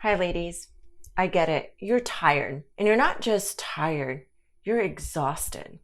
Hi, ladies. I get it. You're tired. And you're not just tired, you're exhausted.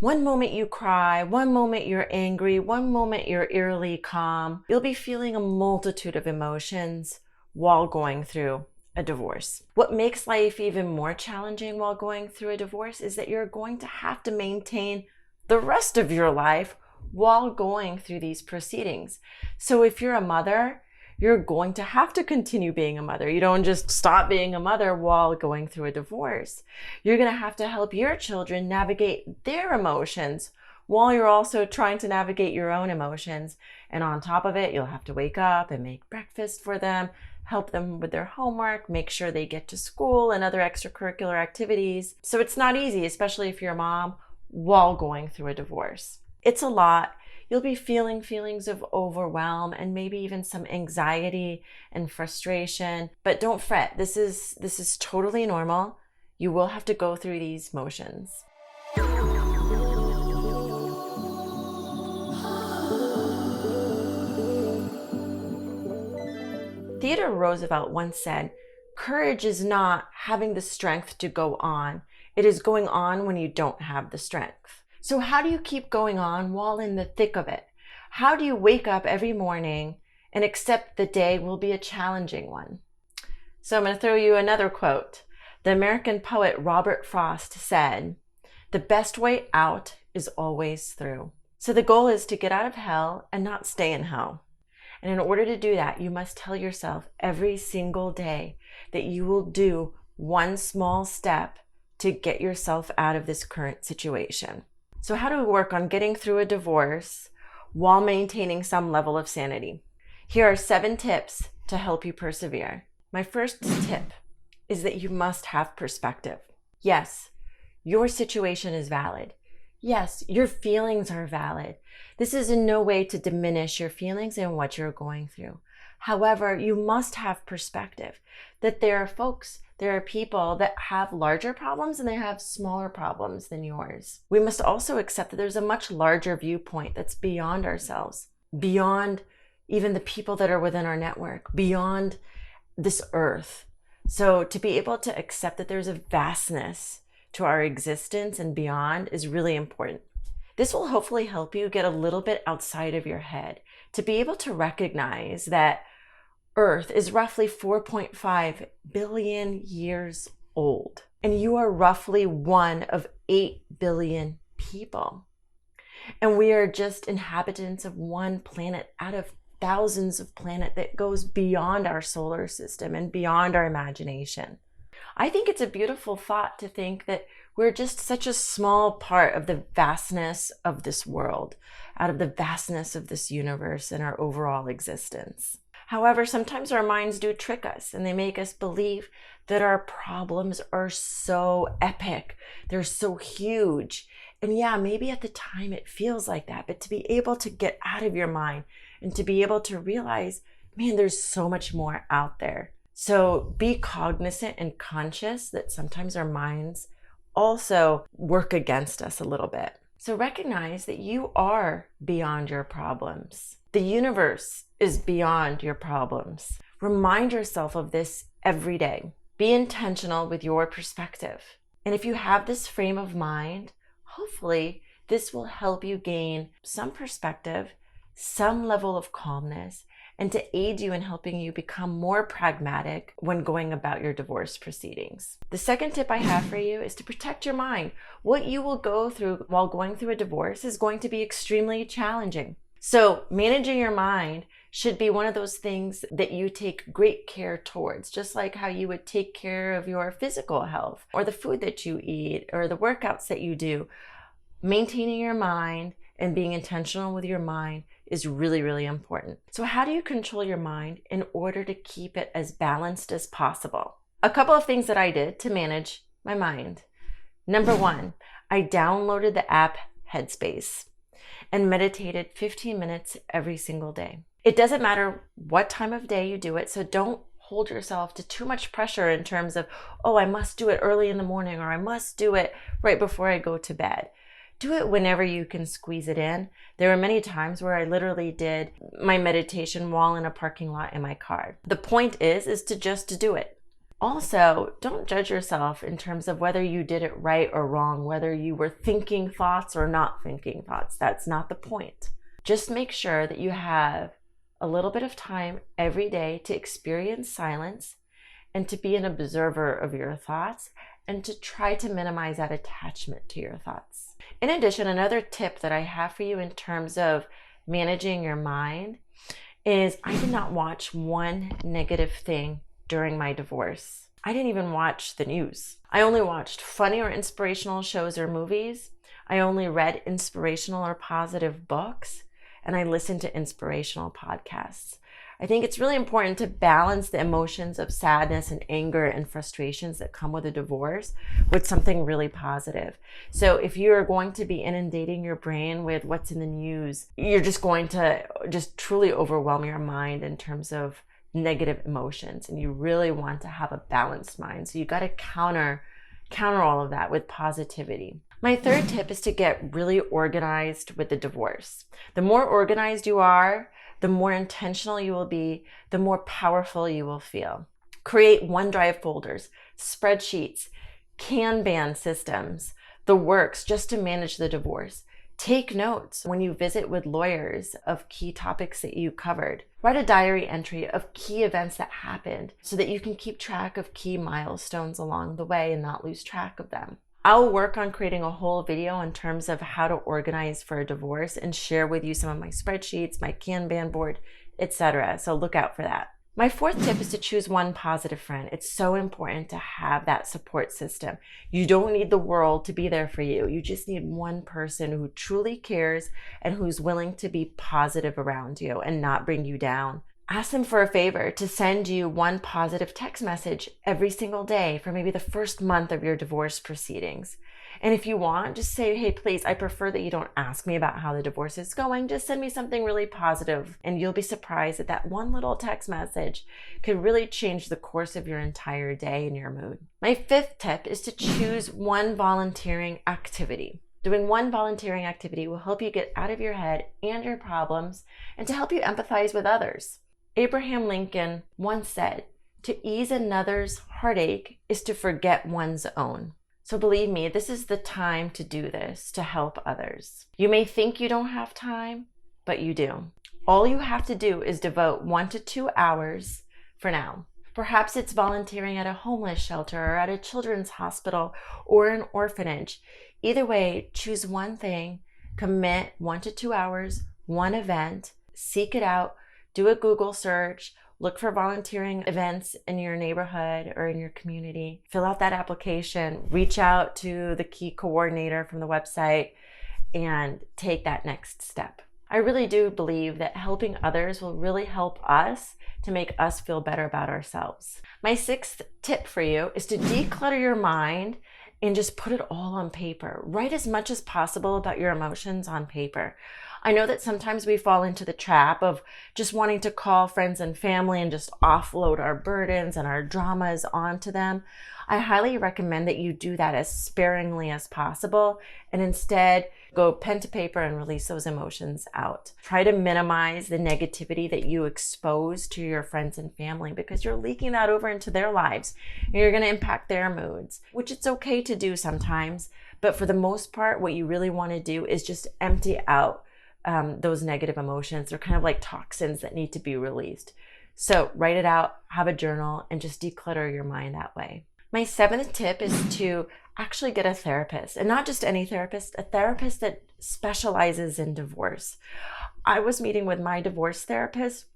One moment you cry, one moment you're angry, one moment you're eerily calm. You'll be feeling a multitude of emotions while going through a divorce. What makes life even more challenging while going through a divorce is that you're going to have to maintain the rest of your life while going through these proceedings. So if you're a mother, you're going to have to continue being a mother. You don't just stop being a mother while going through a divorce. You're going to have to help your children navigate their emotions while you're also trying to navigate your own emotions. And on top of it, you'll have to wake up and make breakfast for them, help them with their homework, make sure they get to school and other extracurricular activities. So it's not easy, especially if you're a mom, while going through a divorce. It's a lot. You'll be feeling feelings of overwhelm and maybe even some anxiety and frustration, but don't fret. This is totally normal. You will have to go through these motions. Theodore Roosevelt once said, "Courage is not having the strength to go on. It is going on when you don't have the strength." So how do you keep going on while in the thick of it? How do you wake up every morning and accept the day will be a challenging one? So I'm going to throw you another quote. The American poet Robert Frost said, "The best way out is always through." So the goal is to get out of hell and not stay in hell. And in order to do that, you must tell yourself every single day that you will do one small step to get yourself out of this current situation. So how do we work on getting through a divorce while maintaining some level of sanity? Here are 7 tips to help you persevere. My first tip is that you must have perspective. Yes, your situation is valid. Yes, your feelings are valid. This is in no way to diminish your feelings and what you're going through. However, you must have perspective that there are people that have larger problems and they have smaller problems than yours. We must also accept that there's a much larger viewpoint that's beyond ourselves, beyond even the people that are within our network, beyond this earth. So to be able to accept that there's a vastness to our existence and beyond is really important. This will hopefully help you get a little bit outside of your head to be able to recognize that Earth is roughly 4.5 billion years old, and you are roughly one of 8 billion people. And we are just inhabitants of one planet out of thousands of planets that goes beyond our solar system and beyond our imagination. I think it's a beautiful thought to think that we're just such a small part of the vastness of this world, out of the vastness of this universe and our overall existence. However, sometimes our minds do trick us and they make us believe that our problems are so epic, they're so huge. And yeah, maybe at the time it feels like that, but to be able to get out of your mind and to be able to realize, man, there's so much more out there. So be cognizant and conscious that sometimes our minds also work against us a little bit. So recognize that you are beyond your problems. The universe is beyond your problems. Remind yourself of this every day. Be intentional with your perspective. And if you have this frame of mind, hopefully this will help you gain some perspective, some level of calmness, and to aid you in helping you become more pragmatic when going about your divorce proceedings. The second tip I have for you is to protect your mind. What you will go through while going through a divorce is going to be extremely challenging. So managing your mind should be one of those things that you take great care towards, just like how you would take care of your physical health or the food that you eat or the workouts that you do. Maintaining your mind and being intentional with your mind is really, really important. So how do you control your mind in order to keep it as balanced as possible? A couple of things that I did to manage my mind. Number 1, I downloaded the app Headspace and meditated 15 minutes every single day. It doesn't matter what time of day you do it, so don't hold yourself to too much pressure in terms of, oh, I must do it early in the morning or I must do it right before I go to bed. Do it whenever you can squeeze it in. There were many times where I literally did my meditation while in a parking lot in my car. The point is to just do it. Also, don't judge yourself in terms of whether you did it right or wrong, whether you were thinking thoughts or not thinking thoughts. That's not the point. Just make sure that you have a little bit of time every day to experience silence and to be an observer of your thoughts and to try to minimize that attachment to your thoughts. In addition, another tip that I have for you in terms of managing your mind is I did not watch one negative thing during my divorce. I didn't even watch the news. I only watched funny or inspirational shows or movies. I only read inspirational or positive books, and I listened to inspirational podcasts. I think it's really important to balance the emotions of sadness and anger and frustrations that come with a divorce with something really positive. So if you're going to be inundating your brain with what's in the news, you're just going to just truly overwhelm your mind in terms of negative emotions, and you really want to have a balanced mind. So you got to counter all of that with positivity. My third tip is to get really organized with the divorce. The more organized you are, the more intentional you will be, the more powerful you will feel. Create OneDrive folders, spreadsheets, Kanban systems, the works just to manage the divorce. Take notes when you visit with lawyers of key topics that you covered. Write a diary entry of key events that happened so that you can keep track of key milestones along the way and not lose track of them. I'll work on creating a whole video in terms of how to organize for a divorce and share with you some of my spreadsheets, my Kanban board, etc. So look out for that. My fourth tip is to choose one positive friend. It's so important to have that support system. You don't need the world to be there for you. You just need one person who truly cares and who's willing to be positive around you and not bring you down. Ask them for a favor to send you one positive text message every single day for maybe the first month of your divorce proceedings. And if you want, just say, hey, please, I prefer that you don't ask me about how the divorce is going. Just send me something really positive. And you'll be surprised that that one little text message could really change the course of your entire day and your mood. My fifth tip is to choose one volunteering activity. Doing one volunteering activity will help you get out of your head and your problems and to help you empathize with others. Abraham Lincoln once said, to ease another's heartache is to forget one's own. So believe me, this is the time to do this, to help others. You may think you don't have time, but you do. All you have to do is devote 1 to 2 hours for now. Perhaps it's volunteering at a homeless shelter or at a children's hospital or an orphanage. Either way, choose one thing, commit 1 to 2 hours, one event, seek it out, do a Google search, look for volunteering events in your neighborhood or in your community. Fill out that application, reach out to the key coordinator from the website, and take that next step. I really do believe that helping others will really help us to make us feel better about ourselves. My sixth tip for you is to declutter your mind and just put it all on paper. Write as much as possible about your emotions on paper. I know that sometimes we fall into the trap of just wanting to call friends and family and just offload our burdens and our dramas onto them. I highly recommend that you do that as sparingly as possible and instead go pen to paper and release those emotions out. Try to minimize the negativity that you expose to your friends and family because you're leaking that over into their lives and you're going to impact their moods, which it's okay to do sometimes. But for the most part, what you really want to do is just empty out those negative emotions. They're kind of like toxins that need to be released. So write it out, have a journal, and just declutter your mind that way. My seventh tip is to actually get a therapist, and not just any therapist, a therapist that specializes in divorce. I was meeting with my divorce therapist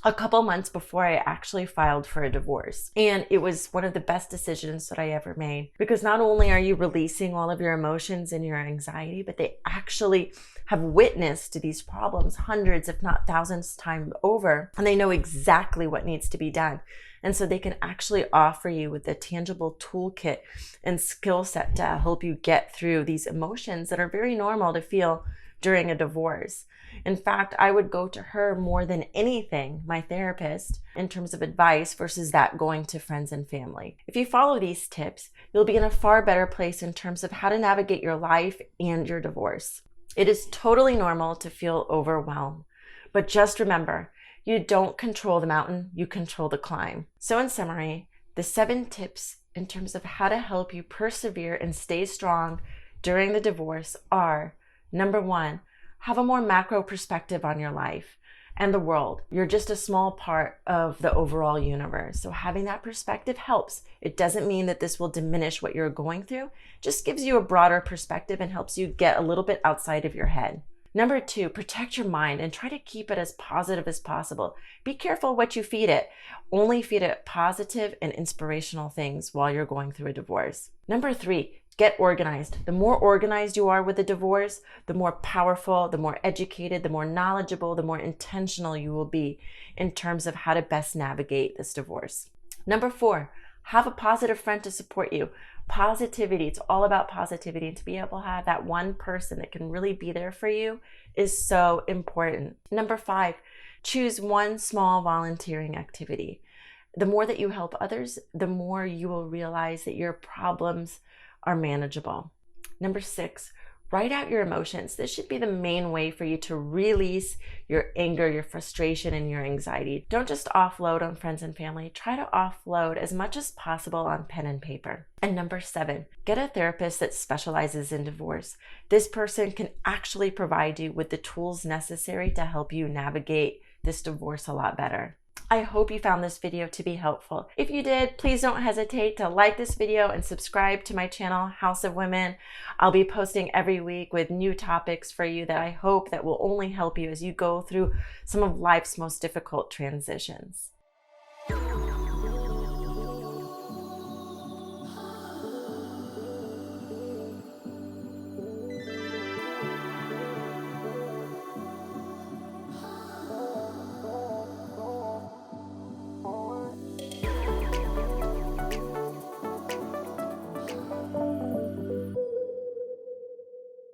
a couple months before I actually filed for a divorce. And it was one of the best decisions that I ever made because not only are you releasing all of your emotions and your anxiety, but they actually have witnessed these problems hundreds, if not thousands times over, and they know exactly what needs to be done. And so they can actually offer you with a tangible toolkit and skill set to help you get through these emotions that are very normal to feel during a divorce. In fact, I would go to her more than anything, my therapist, in terms of advice versus that going to friends and family. If you follow these tips, you'll be in a far better place in terms of how to navigate your life and your divorce. It is totally normal to feel overwhelmed, but just remember, you don't control the mountain, you control the climb. So in summary, the 7 tips in terms of how to help you persevere and stay strong during the divorce are: number 1, have a more macro perspective on your life and the world. You're just a small part of the overall universe. So having that perspective helps. It doesn't mean that this will diminish what you're going through, just gives you a broader perspective and helps you get a little bit outside of your head. Number 2, protect your mind and try to keep it as positive as possible. Be careful what you feed it. Only feed it positive and inspirational things while you're going through a divorce. Number 3, get organized. The more organized you are with a divorce, the more powerful, the more educated, the more knowledgeable, the more intentional you will be in terms of how to best navigate this divorce. Number 4, have a positive friend to support you. Positivity, it's all about positivity, and to be able to have that one person that can really be there for you is so important. Number 5, choose one small volunteering activity. The more that you help others, the more you will realize that your problems are manageable. Number 6, write out your emotions. This should be the main way for you to release your anger, your frustration, and your anxiety. Don't just offload on friends and family. Try to offload as much as possible on pen and paper. And number 7, get a therapist that specializes in divorce. This person can actually provide you with the tools necessary to help you navigate this divorce a lot better. I hope you found this video to be helpful. If you did, please don't hesitate to like this video and subscribe to my channel, House of Women. I'll be posting every week with new topics for you that I hope that will only help you as you go through some of life's most difficult transitions.